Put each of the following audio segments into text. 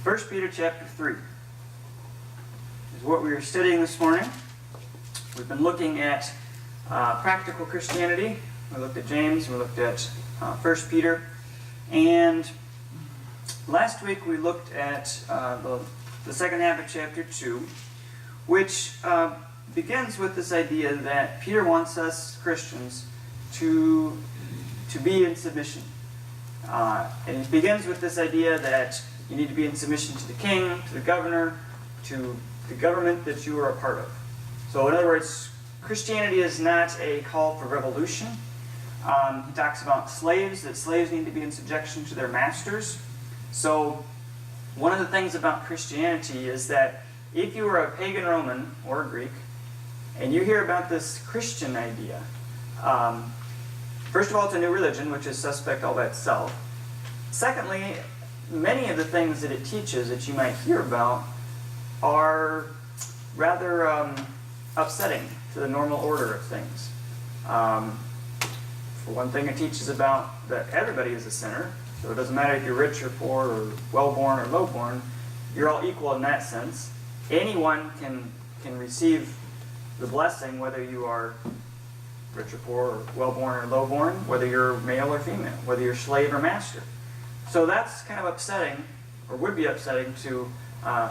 1 Peter chapter 3 is what we are studying this morning. We've been looking at practical Christianity. We looked at James, we looked at 1 Peter, and last week we looked at the second half of chapter 2, which begins with this idea that Peter wants us Christians to be in submission. And it begins with this idea that you need to be in submission to the king, to the governor, to the government that you are a part of. So in other words, Christianity is not a call for revolution. He talks about slaves, that slaves need to be in subjection to their masters. So one of the things about Christianity is that if you are a pagan Roman or a Greek, and you hear about this Christian idea, first of all, it's a new religion, which is suspect all by itself. Secondly, many of the things that it teaches that you might hear about are rather upsetting to the normal order of things. For one thing, it teaches about that everybody is a sinner, so it doesn't matter if you're rich or poor or well-born or low-born, you're all equal in that sense. Anyone can receive the blessing, whether you are rich or poor or well-born or low-born, whether you're male or female, whether you're slave or master. So that's kind of upsetting, or would be upsetting to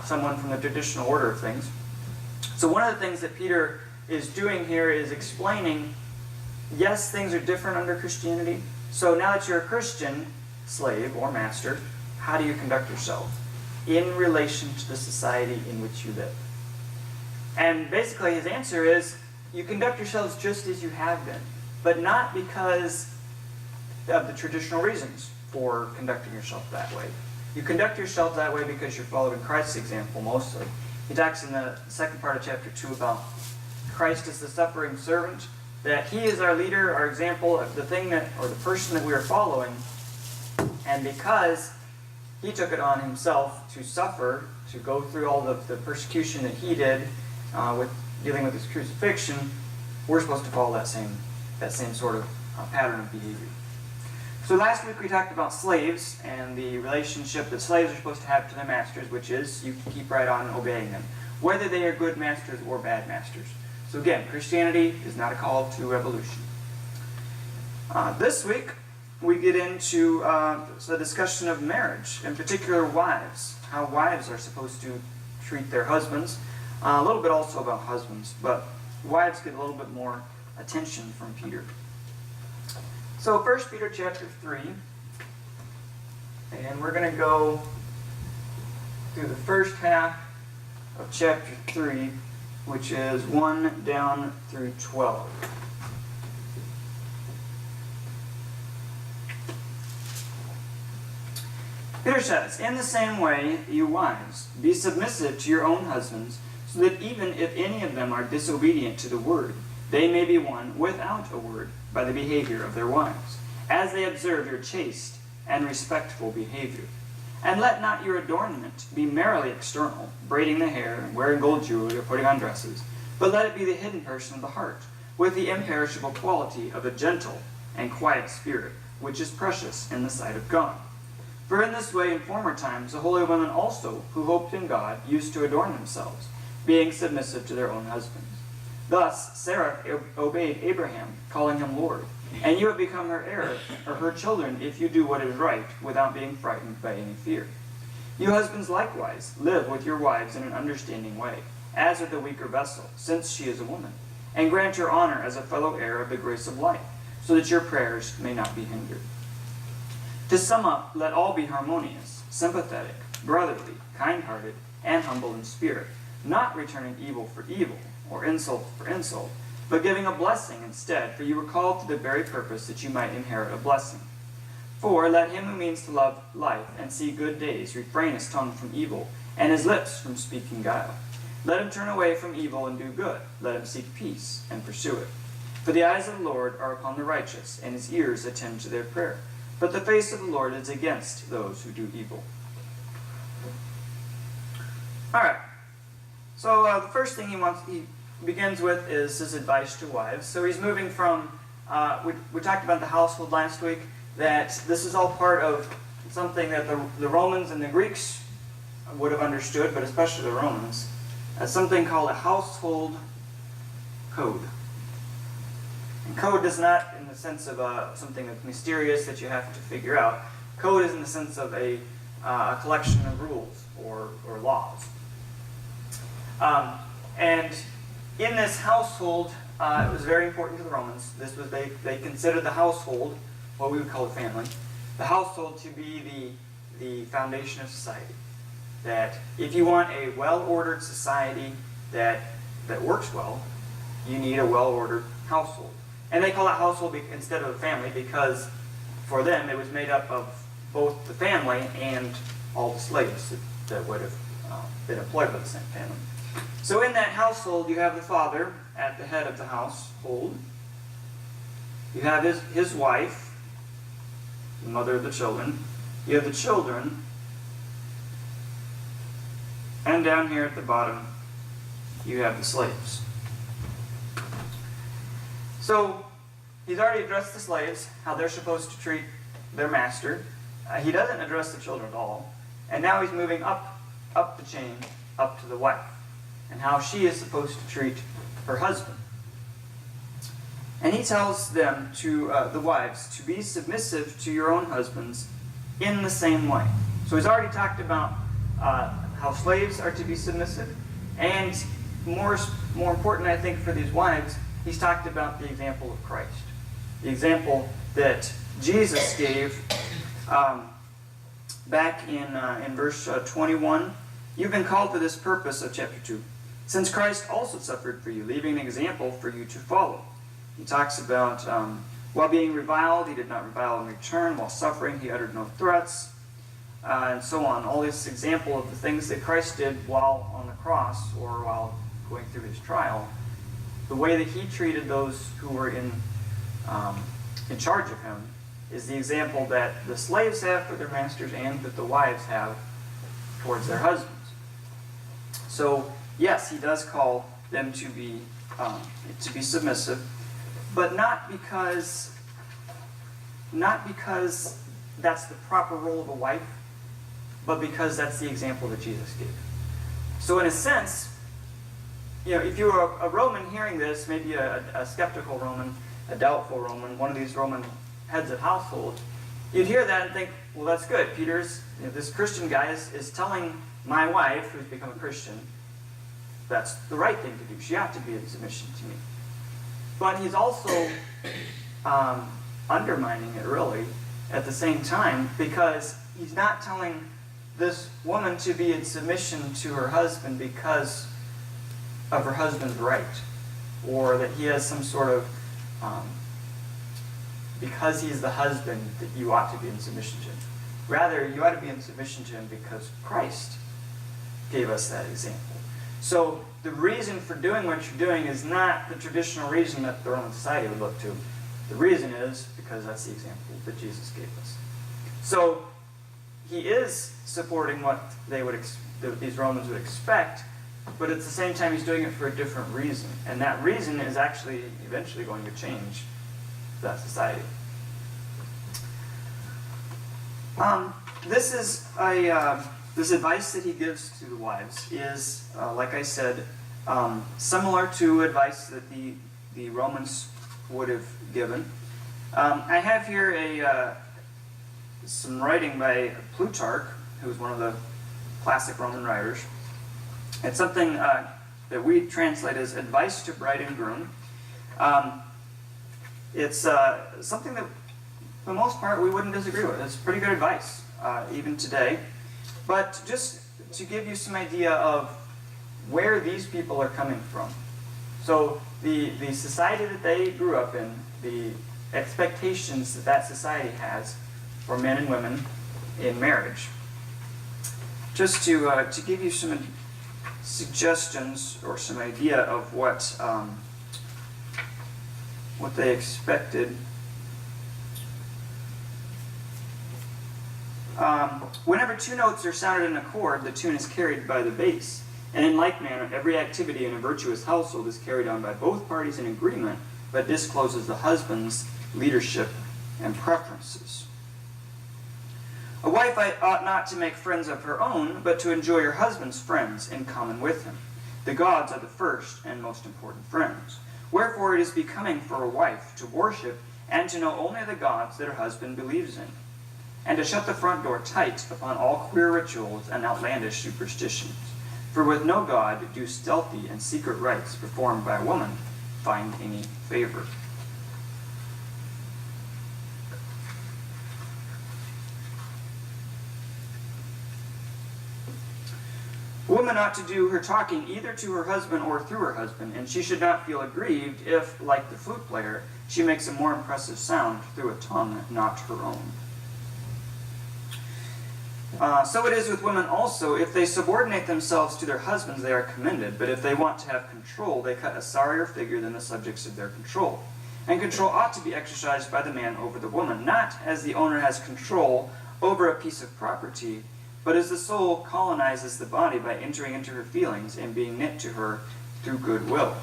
someone from the traditional order of things. So one of the things that Peter is doing here is explaining, yes, things are different under Christianity. So now that you're a Christian, slave or master, how do you conduct yourself in relation to the society in which you live? And basically his answer is, you conduct yourselves just as you have been, but not because of the traditional reasons for conducting yourself that way. You conduct yourself that way because you're following Christ's example mostly. He talks in the second part of chapter 2 about Christ as the suffering servant, that he is our leader, our example of the thing that, or the person that we are following, and because he took it on himself to suffer, to go through all the persecution that he did with dealing with his crucifixion, we're supposed to follow that same sort of pattern of behavior. So last week we talked about slaves and the relationship that slaves are supposed to have to their masters, which is you keep right on obeying them, whether they are good masters or bad masters. So again, Christianity is not a call to revolution. This week we get into the discussion of marriage, in particular wives, how wives are supposed to treat their husbands. A little bit also about husbands, but wives get a little bit more attention from Peter. So 1 Peter chapter 3, and we're going to go through the first half of chapter 3, which is 1 down through 12. Peter says, "In the same way, you wives, be submissive to your own husbands, so that even if any of them are disobedient to the word, they may be won without a word by the behavior of their wives, as they observe your chaste and respectful behavior. And let not your adornment be merely external, braiding the hair, and wearing gold jewelry, or putting on dresses, but let it be the hidden person of the heart, with the imperishable quality of a gentle and quiet spirit, which is precious in the sight of God. For in this way in former times the holy women also, who hoped in God, used to adorn themselves, being submissive to their own husbands. Thus Sarah obeyed Abraham, calling him Lord, and you have become her heir, or her children, if you do what is right, without being frightened by any fear. You husbands likewise live with your wives in an understanding way, as with the weaker vessel, since she is a woman, and grant her honor as a fellow heir of the grace of life, so that your prayers may not be hindered. To sum up, let all be harmonious, sympathetic, brotherly, kind-hearted, and humble in spirit, not returning evil for evil, or insult for insult, but giving a blessing instead, for you were called to the very purpose that you might inherit a blessing. For let him who means to love life and see good days refrain his tongue from evil, and his lips from speaking guile. Let him turn away from evil and do good. Let him seek peace and pursue it. For the eyes of the Lord are upon the righteous, and his ears attend to their prayer. But the face of the Lord is against those who do evil." All right. So the first thing he begins with is his advice to wives. So he's moving from, we talked about the household last week, that this is all part of something that the Romans and the Greeks would have understood, but especially the Romans, as something called a household code. And code is not in the sense of something that's mysterious that you have to figure out. Code is in the sense of a collection of rules or laws. And in this household, it was very important to the Romans. This was they considered the household, what we would call a family, the household to be the foundation of society. That if you want a well-ordered society that works well, you need a well-ordered household. And they call it household instead of a family because for them it was made up of both the family and all the slaves that would have been employed by the same family. So in that household you have the father at the head of the household. You have his wife, the mother of the children. You have the children. And down here at the bottom you have the slaves. So he's already addressed the slaves, how they're supposed to treat their master. He doesn't address the children at all. And now he's moving up the chain, up to the wife, and how she is supposed to treat her husband. And he tells them, to the wives, to be submissive to your own husbands in the same way. So he's already talked about how slaves are to be submissive. And more important, I think, for these wives, he's talked about the example of Christ. The example that Jesus gave back in verse 21. You've been called for this purpose of chapter 2. Since Christ also suffered for you, leaving an example for you to follow. He talks about while being reviled, he did not revile in return. While suffering, he uttered no threats. And so on. All this example of the things that Christ did while on the cross or while going through his trial. The way that he treated those who were in charge of him is the example that the slaves have for their masters and that the wives have towards their husbands. So, yes, he does call them to be submissive, but not because that's the proper role of a wife, but because that's the example that Jesus gave. So, in a sense, if you were a Roman hearing this, maybe a skeptical Roman, a doubtful Roman, one of these Roman heads of household, you'd hear that and think, well, that's good. Peter's, this Christian guy is telling my wife, who's become a Christian, that's the right thing to do. She ought to be in submission to me. But he's also undermining it, really, at the same time, because he's not telling this woman to be in submission to her husband because of her husband's right, or that he has some sort of, because he's the husband, that you ought to be in submission to him. Rather, you ought to be in submission to him because Christ gave us that example. So the reason for doing what you're doing is not the traditional reason that the Roman society would look to. The reason is because that's the example that Jesus gave us. So he is supporting what these Romans would expect, but at the same time he's doing it for a different reason. And that reason is actually eventually going to change that society. This advice that he gives to the wives is, like I said, similar to advice that the Romans would have given. I have here some writing by Plutarch, who's one of the classic Roman writers. It's something that we translate as advice to bride and groom. It's something that, for the most part, we wouldn't disagree with. It's pretty good advice, even today. But just to give you some idea of where these people are coming from. So the society that they grew up in, the expectations that society has for men and women in marriage. Just to give you some suggestions or some idea of what they expected. Whenever two notes are sounded in a chord, the tune is carried by the bass. And in like manner, every activity in a virtuous household is carried on by both parties in agreement, but discloses the husband's leadership and preferences. A wife ought not to make friends of her own, but to enjoy her husband's friends in common with him. The gods are the first and most important friends. Wherefore it is becoming for a wife to worship and to know only the gods that her husband believes in, and to shut the front door tight upon all queer rituals and outlandish superstitions. For with no god do stealthy and secret rites performed by a woman find any favor. A woman ought to do her talking either to her husband or through her husband, and she should not feel aggrieved if, like the flute player, she makes a more impressive sound through a tongue not her own. So it is with women also. If they subordinate themselves to their husbands, they are commended, but if they want to have control, they cut a sorrier figure than the subjects of their control. And control ought to be exercised by the man over the woman, not as the owner has control over a piece of property, but as the soul colonizes the body by entering into her feelings and being knit to her through goodwill.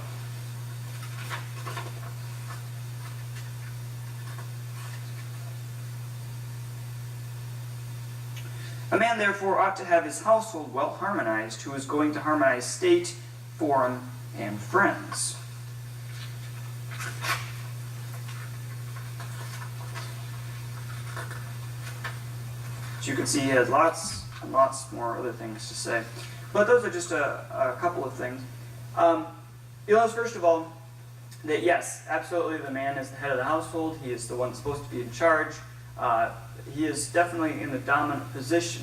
A man, therefore, ought to have his household well harmonized, who is going to harmonize state, forum, and friends. As you can see, he has lots and lots more other things to say. But those are just a couple of things. You'll notice, first of all, that yes, absolutely the man is the head of the household. He is the one supposed to be in charge. He is definitely in the dominant position.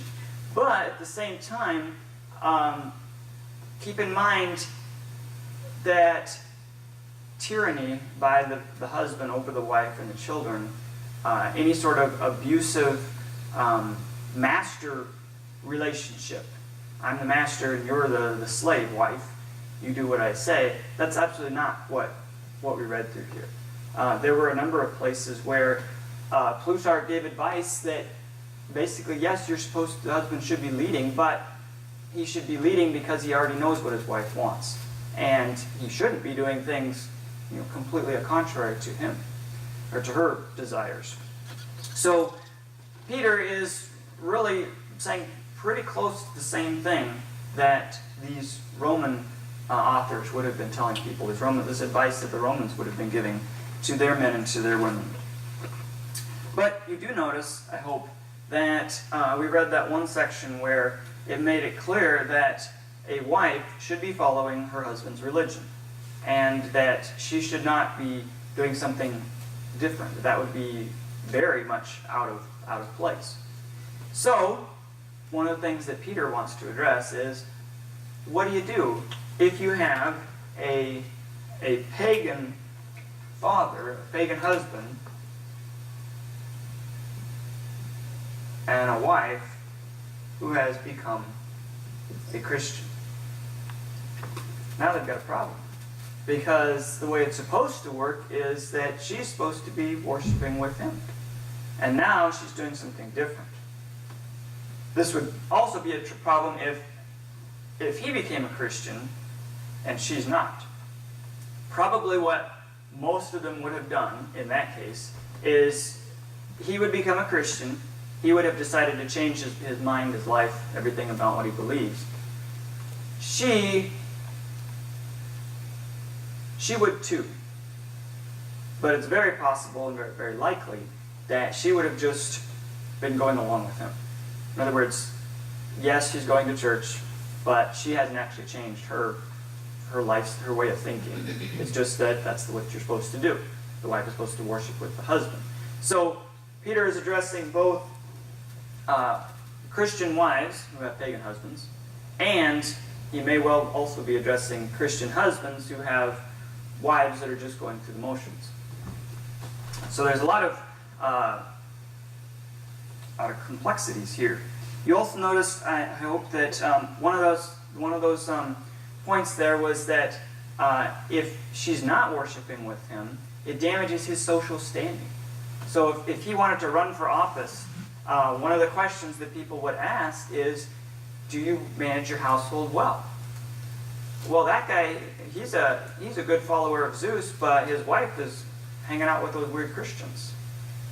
But at the same time, keep in mind that tyranny by the husband over the wife and the children, any sort of abusive master relationship, I'm the master and you're the slave wife, you do what I say, that's absolutely not what we read through here. There were a number of places where Plutarch gave advice that basically, yes, the husband should be leading, but he should be leading because he already knows what his wife wants. And he shouldn't be doing things completely contrary to him or to her desires. So Peter is really saying pretty close to the same thing that these Roman authors would have been telling people, this advice that the Romans would have been giving to their men and to their women. But you do notice, I hope, that we read that one section where it made it clear that a wife should be following her husband's religion, and that she should not be doing something different. That would be very much out of place. So, one of the things that Peter wants to address is, what do you do if you have a pagan father, a pagan husband, and a wife who has become a Christian? Now they've got a problem. Because the way it's supposed to work is that she's supposed to be worshiping with him. And now she's doing something different. This would also be a problem if he became a Christian and she's not. Probably what most of them would have done in that case is he would become a Christian. He would have decided to change his mind, his life, everything about what he believes. She would too. But it's very possible and very, very likely that she would have just been going along with him. In other words, yes, she's going to church, but she hasn't actually changed her life, her way of thinking. It's just that that's what you're supposed to do. The wife is supposed to worship with the husband. So Peter is addressing both Christian wives who have pagan husbands, and he may well also be addressing Christian husbands who have wives that are just going through the motions. So there's a lot of complexities here. You also noticed, I hope, that one of those points there was that if she's not worshiping with him, it damages his social standing. So if he wanted to run for office, one of the questions that people would ask is, do you manage your household well? Well, that guy, he's a good follower of Zeus, but his wife is hanging out with those weird Christians.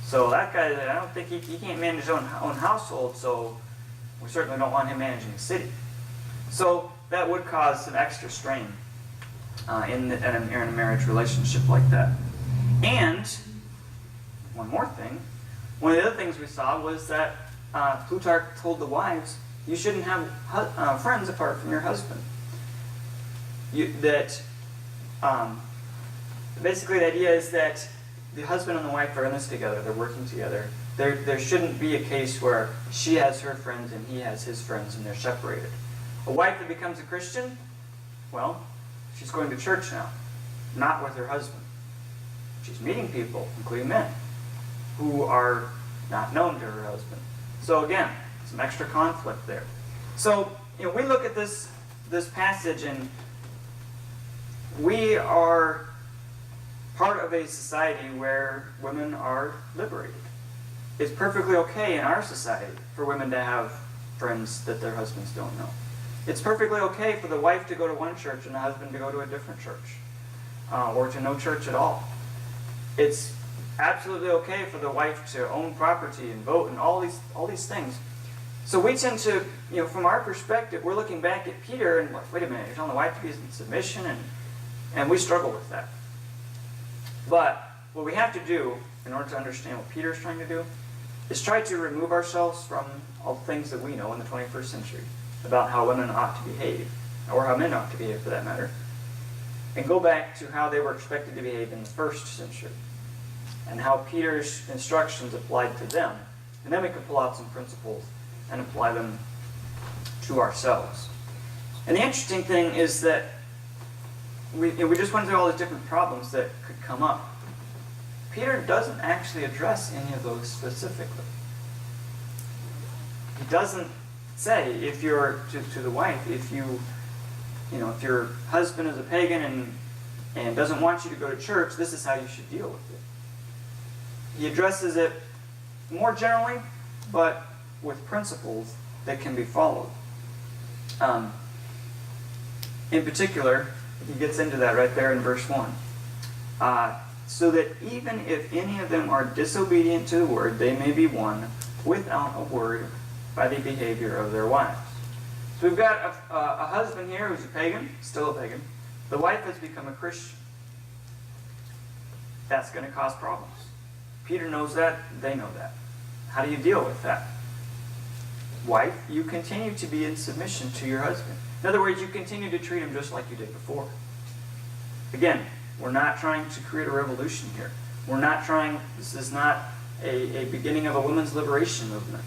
So that guy, I don't think he can't manage his own household, so we certainly don't want him managing the city. So that would cause some extra strain in a marriage relationship like that. And one more thing, one of the other things we saw was that Plutarch told the wives, you shouldn't have friends apart from your husband. Basically the idea is that the husband and the wife are in this together, they're working together. There shouldn't be a case where she has her friends and he has his friends and they're separated. A wife that becomes a Christian, well, she's going to church now, not with her husband. She's meeting people, including men, who are not known to her husband. So again, some extra conflict there. So, we look at this passage and we are part of a society where women are liberated. It's perfectly okay in our society for women to have friends that their husbands don't know. It's perfectly okay for the wife to go to one church and the husband to go to a different church, or to no church at all. It's absolutely okay for the wife to own property and vote and all these things. So we tend to, from our perspective, we're looking back at Peter and wait a minute, you're telling the wife to be in submission, and we struggle with that. But what we have to do in order to understand what Peter is trying to do is try to remove ourselves from all the things that we know in the 21st century about how women ought to behave, or how men ought to behave for that matter, and go back to how they were expected to behave in the first century, and how Peter's instructions applied to them. And then we can pull out some principles and apply them to ourselves. And the interesting thing is that we just went through all these different problems that could come up. Peter doesn't actually address any of those specifically. He doesn't say, if you're to the wife, if your husband is a pagan and doesn't want you to go to church, this is how you should deal with it. He addresses it more generally, but with principles that can be followed. In particular, he gets into that right there in verse 1. So that even if any of them are disobedient to the word, they may be won without a word by the behavior of their wives. So we've got a husband here who's a pagan, still a pagan. The wife has become a Christian. That's going to cause problems. Peter knows that, they know that. How do you deal with that? Wife, you continue to be in submission to your husband. In other words, you continue to treat him just like you did before. Again, we're not trying to create a revolution here. This is not a beginning of a women's liberation movement.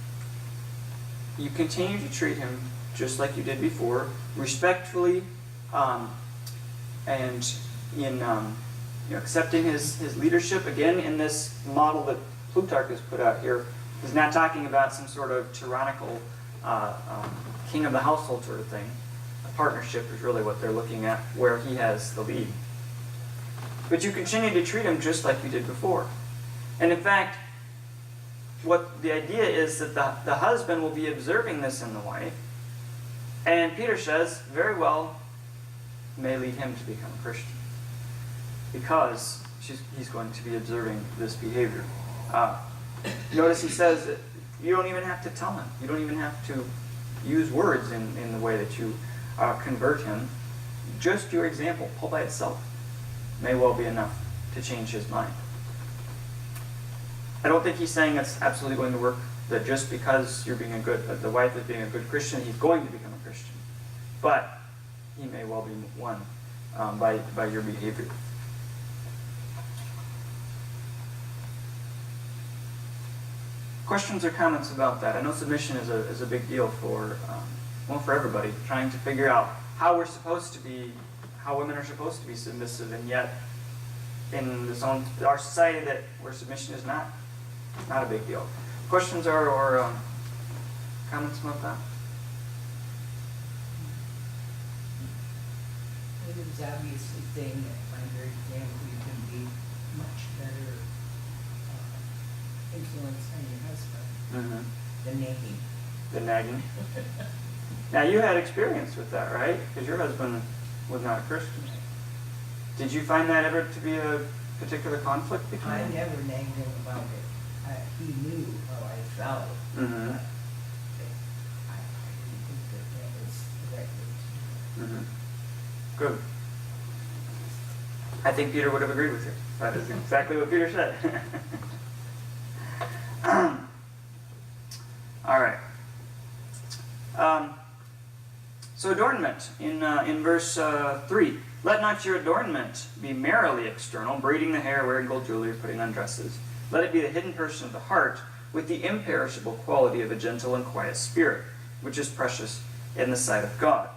You continue to treat him just like you did before, respectfully, and in accepting his leadership. Again, in this model that Plutarch has put out here, he's not talking about some sort of tyrannical king of the household sort of thing. A partnership is really what they're looking at, where he has the lead. But you continue to treat him just like you did before. And in fact, what the idea is that the husband will be observing this in the wife, and Peter says, very well, may lead him to become a Christian, because he's going to be observing this behavior. Notice he says that you don't even have to tell him. You don't even have to use words in the way that you convert him. Just your example, all by itself, may well be enough to change his mind. I don't think he's saying it's absolutely going to work, that just because you're being the wife is being a good Christian, he's going to become a Christian. But he may well be won by your behavior. Questions or comments about that? I know submission is a big deal for everybody, trying to figure out how women are supposed to be submissive, and yet in our society where submission is not a big deal. Questions or comments about that? I think it's obviously saying that by your example you can be much better influence on your husband than nagging. The nagging. Now you had experience with that, right? Because your husband was not a Christian. Did you find that ever to be a particular conflict between I them? never nagged him about it. I he knew how I felt. Mm-hmm. But I didn't think that was the right way to do it. Mm-hmm. Good. I think Peter would have agreed with you. That is exactly what Peter said. All right. So adornment in verse 3. Let not your adornment be merely external, braiding the hair, wearing gold jewelry, putting on dresses. Let it be the hidden person of the heart, with the imperishable quality of a gentle and quiet spirit, which is precious in the sight of God.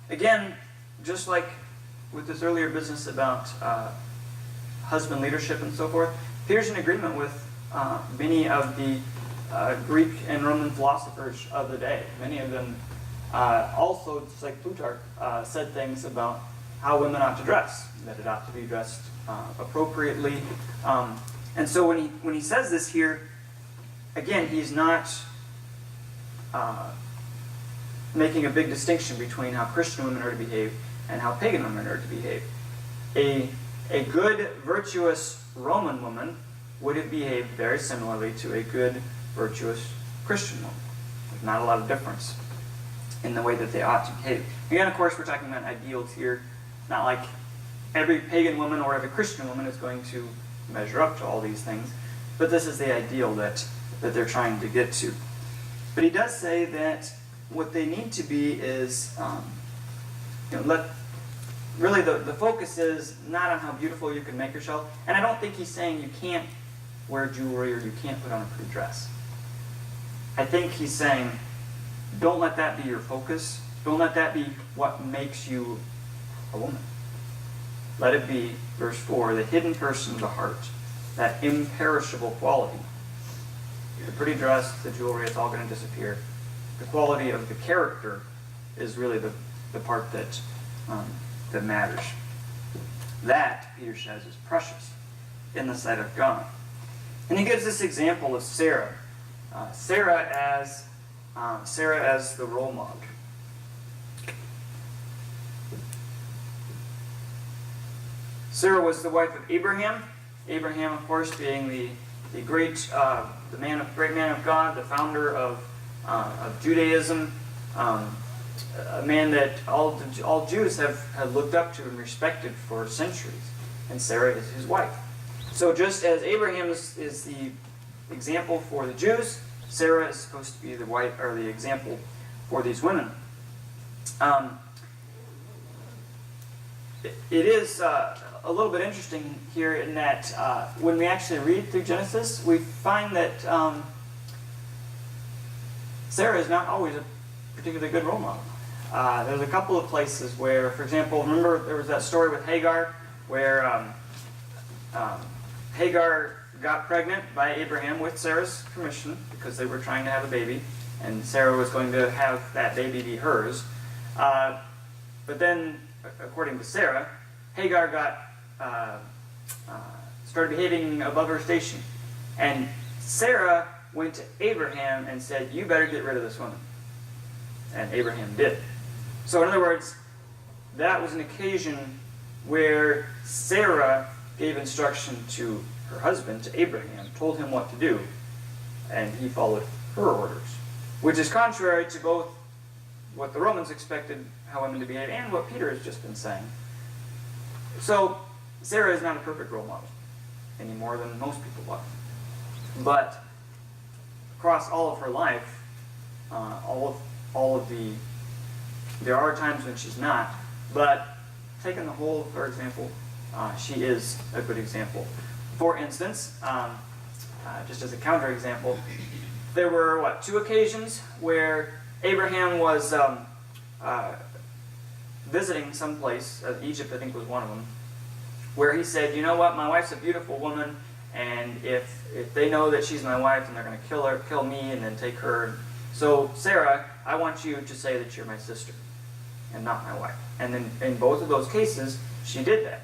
Again, just like with this earlier business about husband leadership and so forth, Peter's in agreement with many of the Greek and Roman philosophers of the day. Many of them also, just like Plutarch, said things about how women ought to dress, that it ought to be dressed appropriately. And so when he says this here, again, he's not making a big distinction between how Christian women are to behave and how pagan women are to behave. A good, virtuous Roman woman would have behaved very similarly to a good, virtuous Christian woman. There's not a lot of difference in the way that they ought to behave. Again, of course, we're talking about ideals here. It's not like every pagan woman or every Christian woman is going to measure up to all these things, but this is the ideal that they're trying to get to. But he does say that what they need to be is, really the focus is not on how beautiful you can make yourself, and I don't think he's saying you can't wear jewelry or you can't put on a pretty dress. I think he's saying, don't let that be your focus. Don't let that be what makes you a woman. Let it be, verse 4, the hidden person of the heart, that imperishable quality. The pretty dress, the jewelry, it's all going to disappear. The quality of the character is really the part that matters. That, Peter says, is precious in the sight of God. And he gives this example of Sarah. Sarah as the role model. Sarah was the wife of Abraham. Abraham, of course, being the great man of God, the founder of Judaism, a man that all Jews have looked up to and respected for centuries. And Sarah is his wife. So just as Abraham is the example for the Jews, Sarah is supposed to be the wife or the example for these women. It is a little bit interesting here in that when we actually read through Genesis, we find that Sarah is not always a particularly good role model. There's a couple of places where, for example, remember there was that story with Hagar where Hagar got pregnant by Abraham with Sarah's permission because they were trying to have a baby, and Sarah was going to have that baby be hers. But then, according to Sarah, Hagar started behaving above her station. And Sarah went to Abraham and said, "You better get rid of this woman." And Abraham did. So in other words, that was an occasion where Sarah gave instruction to her husband, to Abraham, told him what to do, and he followed her orders, which is contrary to both what the Romans expected how women to behave and what Peter has just been saying. So Sarah is not a perfect role model any more than most people are. But across all of her life, there are times when she's not, but taking the whole of her example, she is a good example. For instance, just as a counterexample, there were, 2 occasions where Abraham was visiting someplace, Egypt I think was one of them, where he said, "You know what, my wife's a beautiful woman, and if they know that she's my wife, then they're going to kill me and then take her. So Sarah, I want you to say that you're my sister and not my wife." And then in both of those cases, she did that.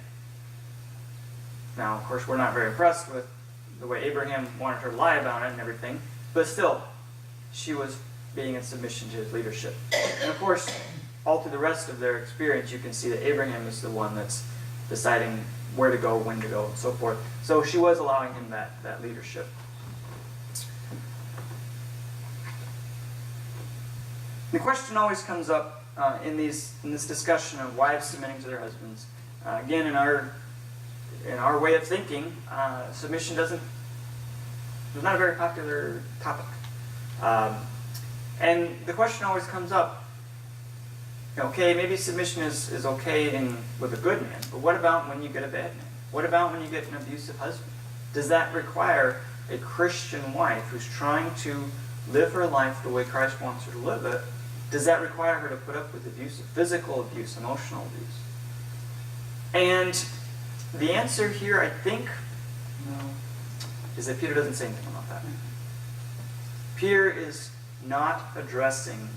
Now, of course, we're not very impressed with the way Abraham wanted her to lie about it and everything, but still, she was being in submission to his leadership. And of course, all through the rest of their experience, you can see that Abraham is the one that's deciding where to go, when to go, and so forth. So she was allowing him that leadership. The question always comes up in this discussion of wives submitting to their husbands. Again, in our way of thinking, submission is not a very popular topic. And the question always comes up, okay, maybe submission is okay with a good man, but what about when you get a bad man? What about when you get an abusive husband? Does that require a Christian wife who's trying to live her life the way Christ wants her to live it? Does that require her to put up with abuse, physical abuse, emotional abuse? And the answer here, I think, is that Peter doesn't say anything about that. Peter is not addressing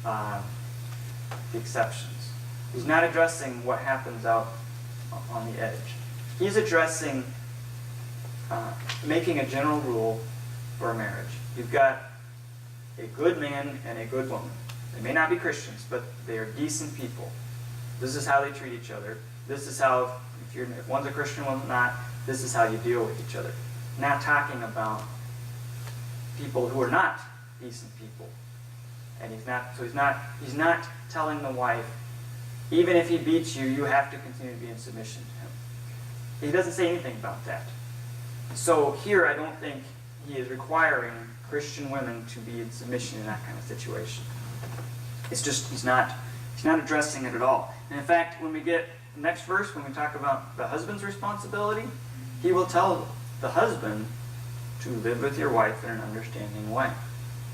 the exceptions. He's not addressing what happens out on the edge. He's addressing making a general rule for a marriage. You've got a good man and a good woman. They may not be Christians, but they are decent people. This is how they treat each other. This is how, if one's a Christian, one's not, this is how you deal with each other. Not talking about people who are not decent people. And he's not telling the wife, even if he beats you, you have to continue to be in submission to him. He doesn't say anything about that. So here, I don't think he is requiring Christian women to be in submission in that kind of situation. It's just, he's not addressing it at all. And in fact, when we get the next verse, when we talk about the husband's responsibility, he will tell the husband to live with your wife in an understanding way.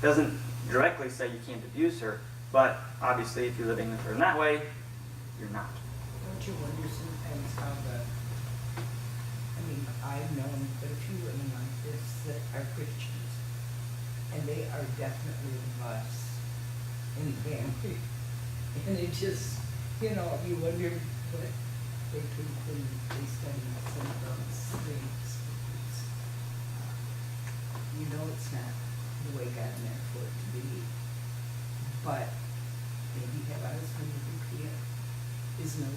Doesn't directly say you can't abuse her, but obviously if you're living with her in that way, you're not. Don't you wonder sometimes how I've known but a few women like this that are Christians, and they are definitely the boss in the family. And it just, you wonder what they think when they study some of those things. It's not the way God meant for it to be. But maybe have a husband who is no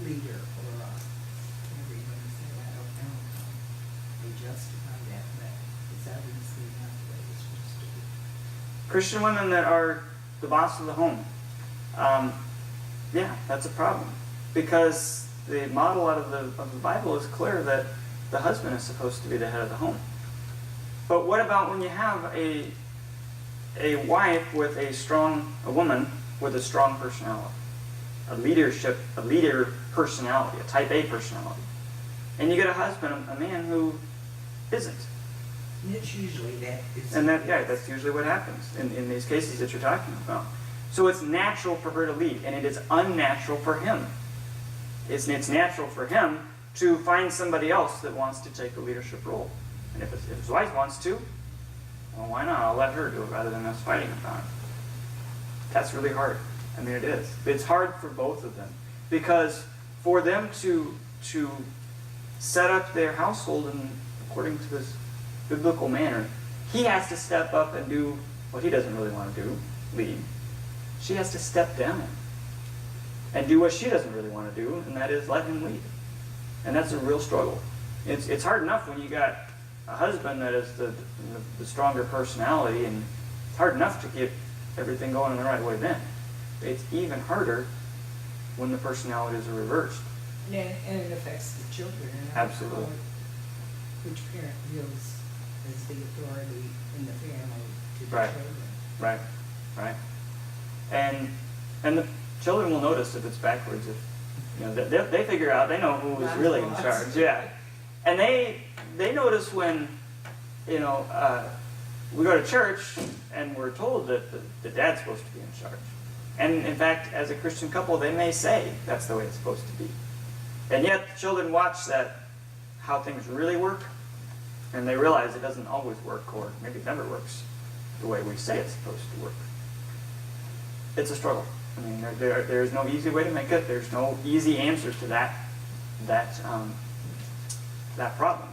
leader or whatever you want to say. I don't know how they justify that, but it's obviously not the way it's supposed to be. Christian women that are the boss of the home. Yeah, that's a problem. Because the model out of the Bible is clear that the husband is supposed to be the head of the home. But what about when you have a wife with a woman with a strong personality, a leader personality, a type A personality, and you get a husband, a man who isn't? And it's usually that. That's usually what happens in these cases that you're talking about. So it's natural for her to lead, and it is unnatural for him. It's natural for him to find somebody else that wants to take the leadership role. And if his wife wants to, well, why not? I'll let her do it rather than us fighting about it. That's really hard. I mean, it is. It's hard for both of them. Because for them to set up their household according to this biblical manner, he has to step up and do what he doesn't really want to do, lead. She has to step down and do what she doesn't really want to do, and that is let him lead. And that's a real struggle. It's hard enough when you got a husband that is the stronger personality, and it's hard enough to get everything going in the right way then. It's even harder when the personalities are reversed. And it affects the children. And absolutely. Which parent feels as the authority in the family to the right. children. Right. And the children will notice if it's backwards. If they figure out, they know who is really in charge. Yeah. And they notice when, we go to church and we're told that the dad's supposed to be in charge. And in fact, as a Christian couple, they may say that's the way it's supposed to be. And yet, the children watch how things really work, and they realize it doesn't always work, or maybe it never works the way we say it's supposed to work. It's a struggle. I mean, there's no easy way to make it. There's no easy answer to that problem.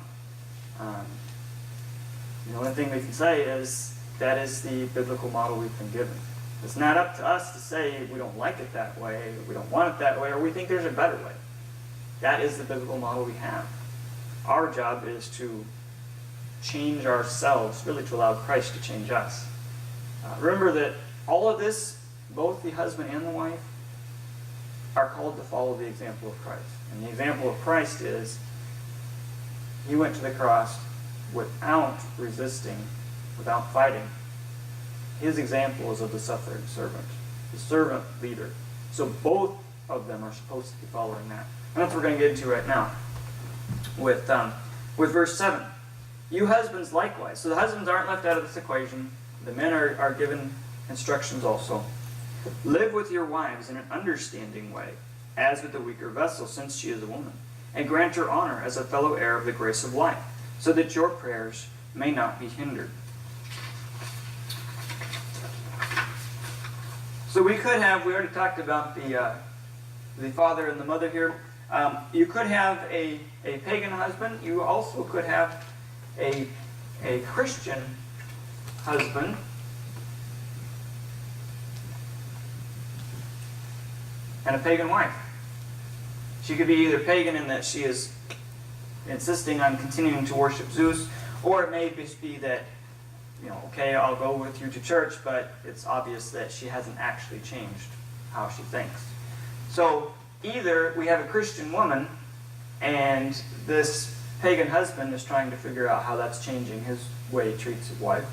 The only thing we can say is that is the biblical model we've been given. It's not up to us to say we don't like it that way, we don't want it that way, or we think there's a better way. That is the biblical model we have. Our job is to change ourselves, really to allow Christ to change us. Remember that all of this, both the husband and the wife, are called to follow the example of Christ. And the example of Christ is he went to the cross without resisting, without fighting. His example is of the suffering servant, the servant leader. So both of them are supposed to be following that. And that's what we're going to get into right now with verse 7. You husbands likewise. So the husbands aren't left out of this equation. The men are given instructions also. Live with your wives in an understanding way, as with the weaker vessel, since she is a woman, and grant her honor as a fellow heir of the grace of life, so that your prayers may not be hindered. So we already talked about the father and the mother here. You could have a pagan husband. You also could have a Christian husband. And a pagan wife. She could be either pagan in that she is insisting on continuing to worship Zeus, or it may just be that, okay, I'll go with you to church, but it's obvious that she hasn't actually changed how she thinks. So either we have a Christian woman, and this pagan husband is trying to figure out how that's changing his way he treats his wife,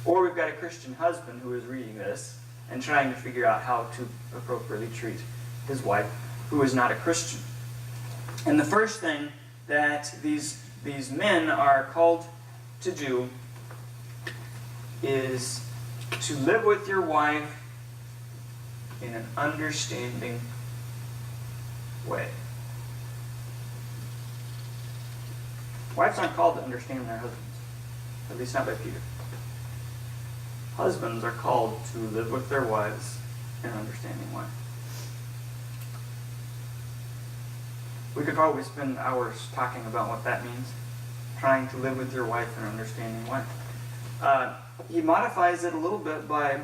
or we've got a Christian husband who is reading this and trying to figure out how to appropriately treat his wife, who is not a Christian. And the first thing that these men are called to do is to live with your wife in an understanding way. Wives aren't called to understand their husbands, at least not by Peter. Husbands are called to live with their wives in an understanding way. We could probably spend hours talking about what that means, trying to live with your wife in an understanding way. He modifies it a little bit by,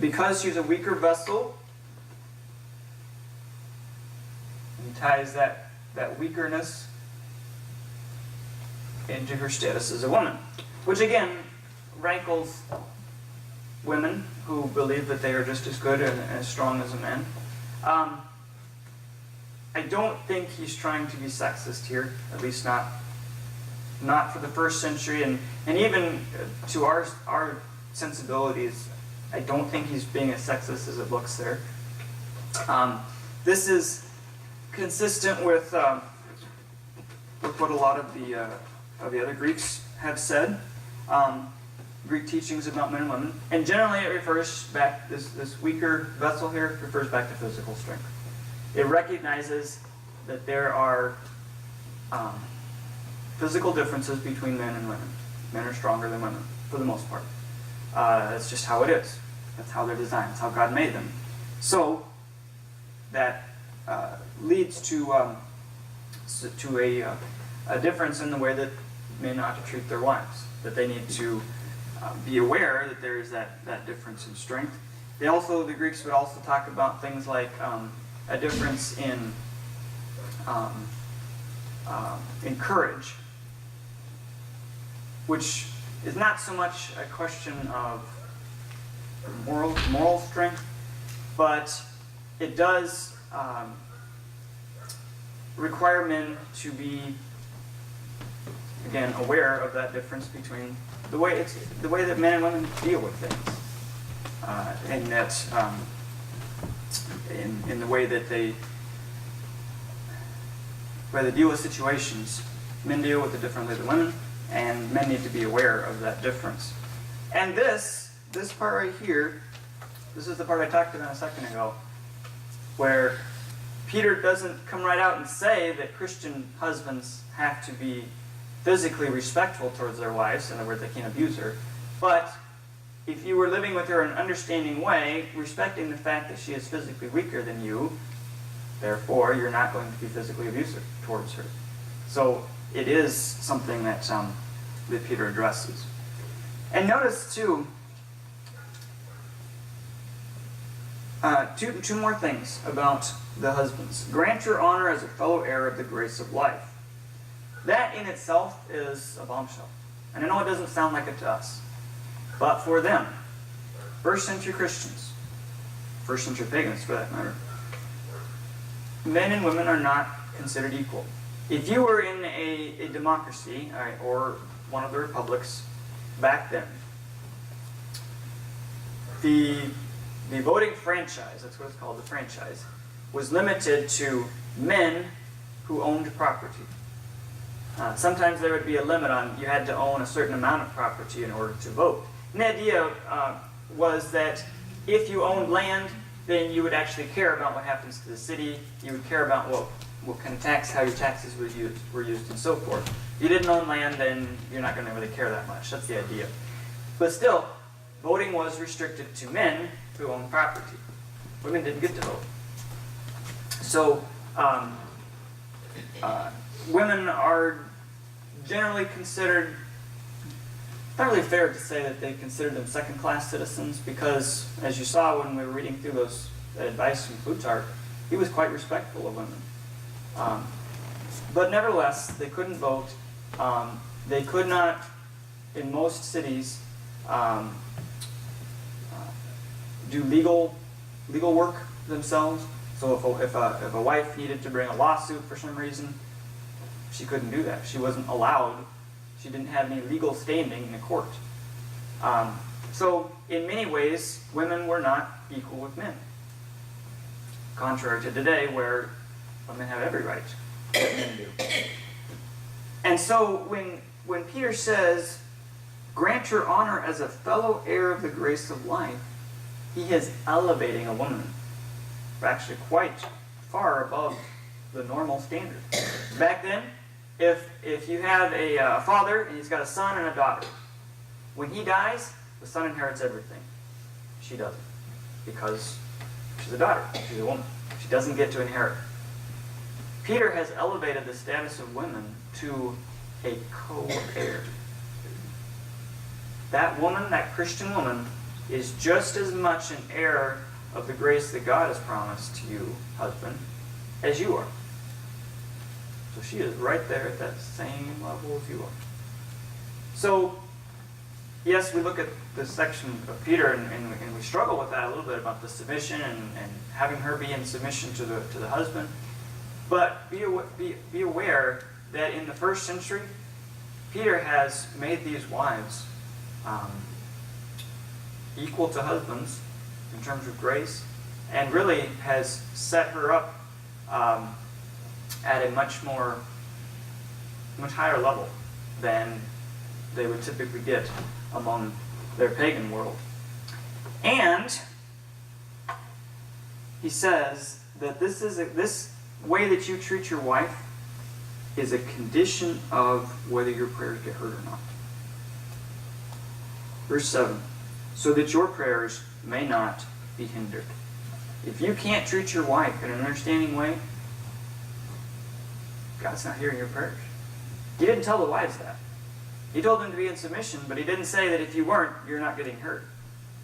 because she's a weaker vessel, he ties that weakerness into her status as a woman, which again rankles women who believe that they are just as good and as strong as a man. I don't think he's trying to be sexist here, at least not for the first century, and even to our sensibilities, I don't think he's being as sexist as it looks there. This is consistent with what a lot of the other Greeks have said. Greek teachings about men and women, and generally it refers back, this weaker vessel here refers back to physical strength. It recognizes that there are physical differences between men and women. Men are stronger than women, for the most part. That's just how it is. That's how they're designed. That's how God made them. So that leads to a difference in the way that men ought to treat their wives. That they need to be aware that there is that difference in strength. The Greeks would also talk about things like a difference in courage, which is not so much a question of moral strength, but it does require men to be, again, aware of that difference between the way that men and women deal with things, and that in the way that they deal with situations, men deal with it differently than women, and men need to be aware of that difference. And this part right here, this is the part I talked about a second ago, where Peter doesn't come right out and say that Christian husbands have to be physically respectful towards their wives, in other words, they can't abuse her, but if you were living with her in an understanding way, respecting the fact that she is physically weaker than you, therefore you're not going to be physically abusive towards her. So it is something that Peter addresses. And notice too, Two more things about the husbands. Grant your honor as a fellow heir of the grace of life. That in itself is a bombshell. And I know it doesn't sound like it to us. But for them, first century Christians, first century pagans for that matter, men and women are not considered equal. If you were in a democracy, or one of the republics back then, the voting franchise, that's what it's called, the franchise, was limited to men who owned property. Sometimes there would be a limit on, you had to own a certain amount of property in order to vote. And the idea was that if you owned land, then you would actually care about what happens to the city. You would care about what kind of tax, how your taxes were used, and so forth. If you didn't own land, then you're not going to really care that much. That's the idea. But still, voting was restricted to men who owned property. Women didn't get to vote. So, women are generally considered, not really fair to say that they consider them second-class citizens, because, as you saw when we were reading through that advice from Plutarch, he was quite respectful of women. But nevertheless, they couldn't vote. They could not, in most cities, do legal work themselves. So if a wife needed to bring a lawsuit for some reason, she couldn't do that. She wasn't allowed. She didn't have any legal standing in the court. So in many ways, women were not equal with men. Contrary to today, where women have every right that men do. And so when Peter says, grant your honor as a fellow heir of the grace of life, he is elevating a woman actually quite far above the normal standard. Back then, if you have a father and he's got a son and a daughter, when he dies, the son inherits everything. She doesn't, because she's a daughter, she's a woman. She doesn't get to inherit. Peter has elevated the status of women to a co-heir. That woman, that Christian woman, is just as much an heir of the grace that God has promised to you, husband, as you are. So she is right there at that same level as you are. So, yes, we look at this section of Peter and we struggle with that a little bit about the submission and having her be in submission to the husband. But be aware that in the first century, Peter has made these wives equal to husbands in terms of grace, and really has set her up at a much higher level than they would typically get among their pagan world. And he says that this way that you treat your wife is a condition of whether your prayers get heard or not. Verse 7, so that your prayers may not be hindered. If you can't treat your wife in an understanding way, God's not hearing your prayers. He didn't tell the wives that. He told them to be in submission, but he didn't say that if you weren't, you're not getting hurt.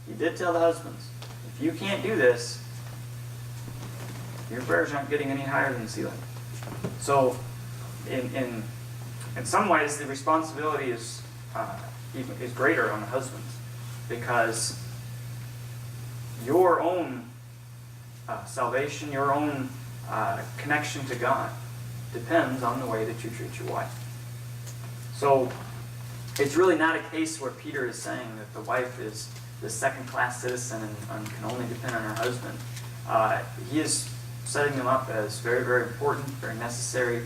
He did tell the husbands, if you can't do this, your prayers aren't getting any higher than the ceiling. So, in some ways, the responsibility is greater on the husbands, because your own salvation, your own connection to God depends on the way that you treat your wife. So it's really not a case where Peter is saying that the wife is the second-class citizen and can only depend on her husband. He is setting them up as very, very important, very necessary,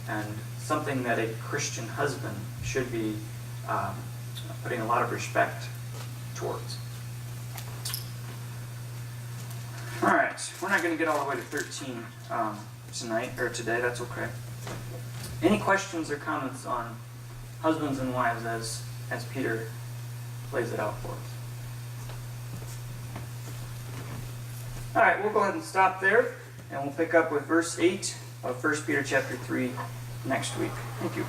and something that a Christian husband should be putting a lot of respect towards. All right, we're not going to get all the way to 13 tonight, or today, that's okay. Any questions or comments on husbands and wives as Peter plays it out for us? All right, we'll go ahead and stop there, and we'll pick up with verse 8 of 1 Peter chapter 3 next week. Thank you.